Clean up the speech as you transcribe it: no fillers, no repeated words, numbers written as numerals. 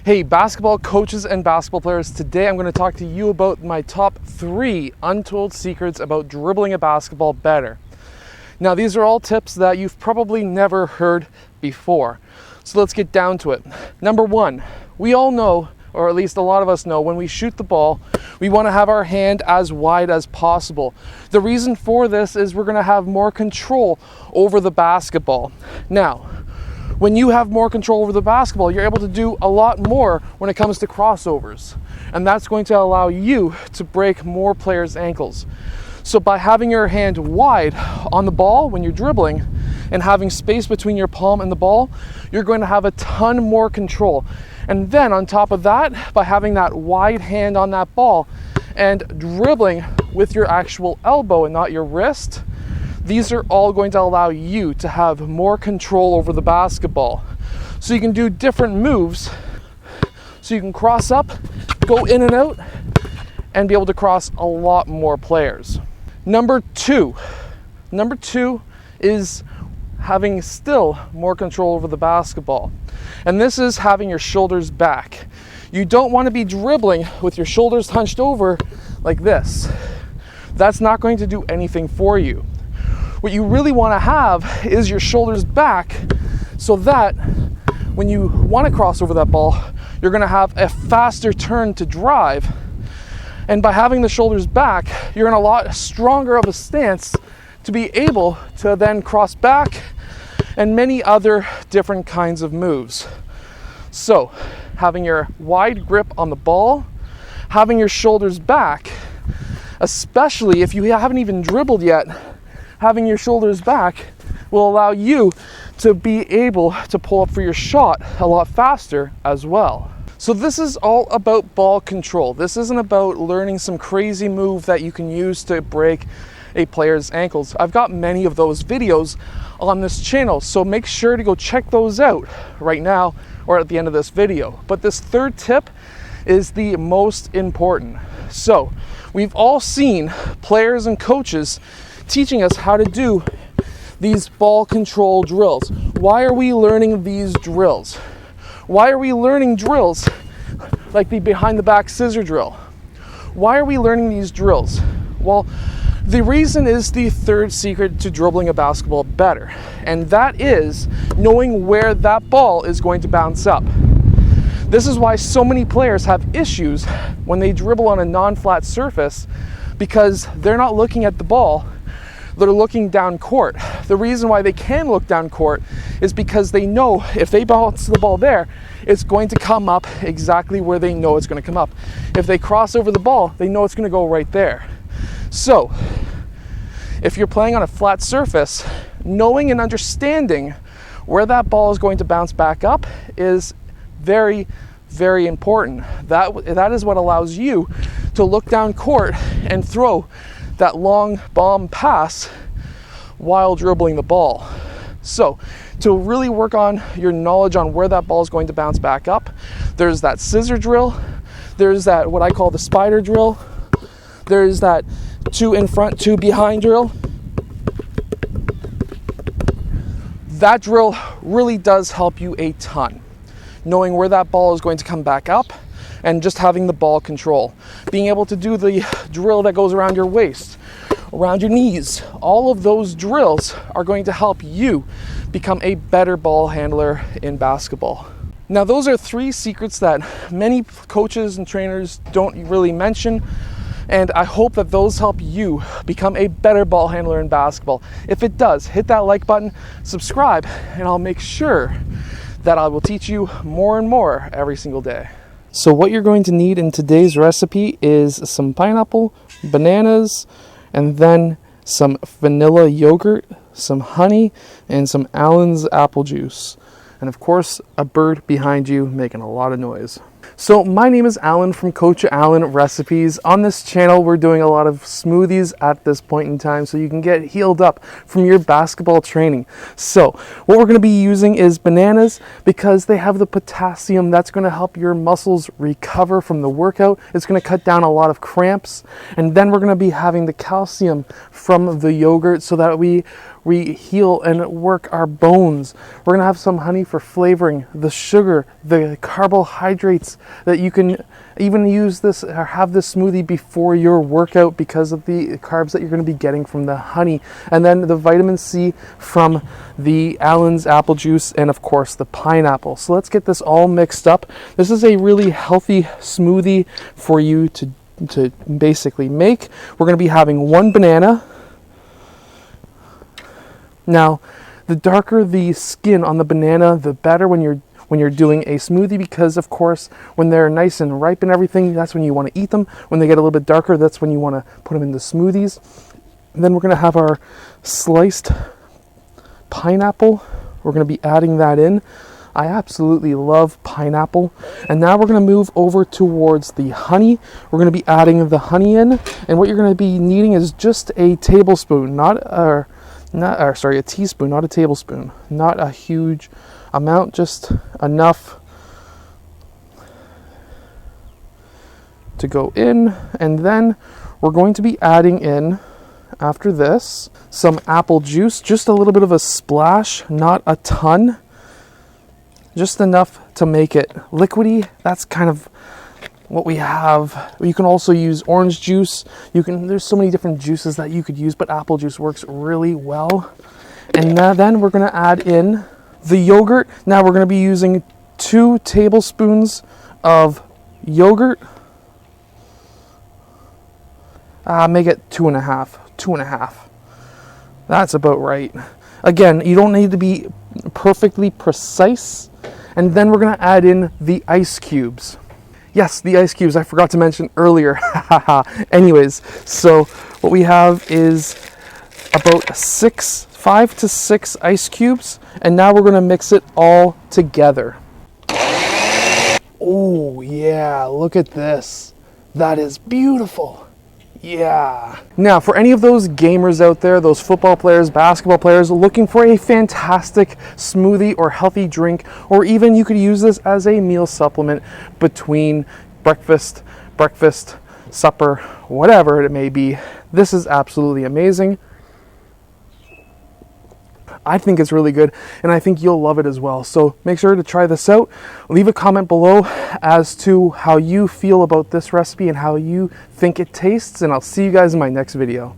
Hey, basketball coaches and basketball players, today I'm going to talk to you about my top 3 untold secrets about dribbling a basketball better. Now, these are all tips that you've probably never heard before. So let's get down to it. Number 1, we all know, or at least a lot of us know, when we shoot the ball, we want to have our hand as wide as possible. The reason for this is we're going to have more control over the basketball. Now, when you have more control over the basketball, you're able to do a lot more when it comes to crossovers. And that's going to allow you to break more players' ankles. So by having your hand wide on the ball when you're dribbling and having space between your palm and the ball, you're going to have a ton more control. And then on top of that, by having that wide hand on that ball and dribbling with your actual elbow and not your wrist, these are all going to allow you to have more control over the basketball. So you can do different moves. So you can cross up, go in and out, and be able to cross a lot more players. Number two is having still more control over the basketball. And this is having your shoulders back. You don't want to be dribbling with your shoulders hunched over like this. That's not going to do anything for you. What you really want to have is your shoulders back so that when you want to cross over that ball, you're going to have a faster turn to drive. And by having the shoulders back, you're in a lot stronger of a stance to be able to then cross back and many other different kinds of moves. So, having your wide grip on the ball, having your shoulders back, especially if you haven't even dribbled yet, having your shoulders back will allow you to be able to pull up for your shot a lot faster as well. So this is all about ball control. This isn't about learning some crazy move that you can use to break a player's ankles. I've got many of those videos on this channel, so make sure to go check those out right now or at the end of this video. But this third tip is the most important. So we've all seen players and coaches teaching us how to do these ball control drills. Why are we learning these drills? Why are we learning drills like the behind the back scissor drill? Why are we learning these drills? Well, the reason is the third secret to dribbling a basketball better, and that is knowing where that ball is going to bounce up. This is why so many players have issues when they dribble on a non-flat surface, because they're not looking at the ball, they're looking down court. The reason why they can look down court is because they know if they bounce the ball there, it's going to come up exactly where they know it's going to come up. If they cross over the ball, they know it's going to go right there. So, if you're playing on a flat surface, knowing and understanding where that ball is going to bounce back up is very, very important. That is what allows you to look down court and throw that long bomb pass while dribbling the ball. So, to really work on your knowledge on where that ball is going to bounce back up, there's that scissor drill, there's that what I call the spider drill, there's that 2 in front, 2 behind drill. That drill really does help you a ton. Knowing where that ball is going to come back up and just having the ball control. Being able to do the drill that goes around your waist, around your knees. All of those drills are going to help you become a better ball handler in basketball. Now, those are 3 secrets that many coaches and trainers don't really mention, and I hope that those help you become a better ball handler in basketball. If it does, hit that like button, subscribe, and I'll make sure that I will teach you more and more every single day. So what you're going to need in today's recipe is some pineapple, bananas, and then some vanilla yogurt, some honey, and some Allen's apple juice. And of course, a bird behind you making a lot of noise. So my name is Alan from Coach Alan Recipes. On this channel, we're doing a lot of smoothies at this point in time so you can get healed up from your basketball training. So what we're going to be using is bananas because they have the potassium that's going to help your muscles recover from the workout. It's going to cut down a lot of cramps. And then we're going to be having the calcium from the yogurt so that we heal and work our bones. We're going to have some honey for flavoring, the sugar, the carbohydrates that you can even use this or have this smoothie before your workout because of the carbs that you're going to be getting from the honey, and then the vitamin C from the Allen's apple juice, and of course the pineapple. So let's get this all mixed up. This is a really healthy smoothie for you to basically make. We're going to be having one banana. Now, the darker the skin on the banana, the better when you're doing a smoothie, because of course, when they're nice and ripe and everything, that's when you want to eat them. When they get a little bit darker, that's when you want to put them in the smoothies. And then we're going to have our sliced pineapple. We're going to be adding that in. I absolutely love pineapple. And now we're going to move over towards the honey. We're going to be adding the honey in, and what you're going to be needing is just a tablespoon, a teaspoon, not a tablespoon, not a huge amount, just enough to go in. And then we're going to be adding in, after this, some apple juice, just a little bit of a splash, not a ton, just enough to make it liquidy. That's kind of what we have. You can also use orange juice. There's so many different juices that you could use, but apple juice works really well. And then we're going to add in the yogurt. Now we're going to be using 2 tablespoons of yogurt. Make it 2.5. That's about right. Again, you don't need to be perfectly precise. And then we're going to add in the ice cubes. Yes, the ice cubes I forgot to mention earlier. Anyways, so what we have is about 5 to 6 ice cubes, and now we're going to mix it all together. Oh yeah, look at this. That is beautiful. Yeah. Now, for any of those gamers out there, those football players, basketball players looking for a fantastic smoothie or healthy drink, or even you could use this as a meal supplement between breakfast, supper, whatever it may be, this is absolutely amazing. I think it's really good, and I think you'll love it as well. So make sure to try this out. Leave a comment below as to how you feel about this recipe and how you think it tastes, and I'll see you guys in my next video.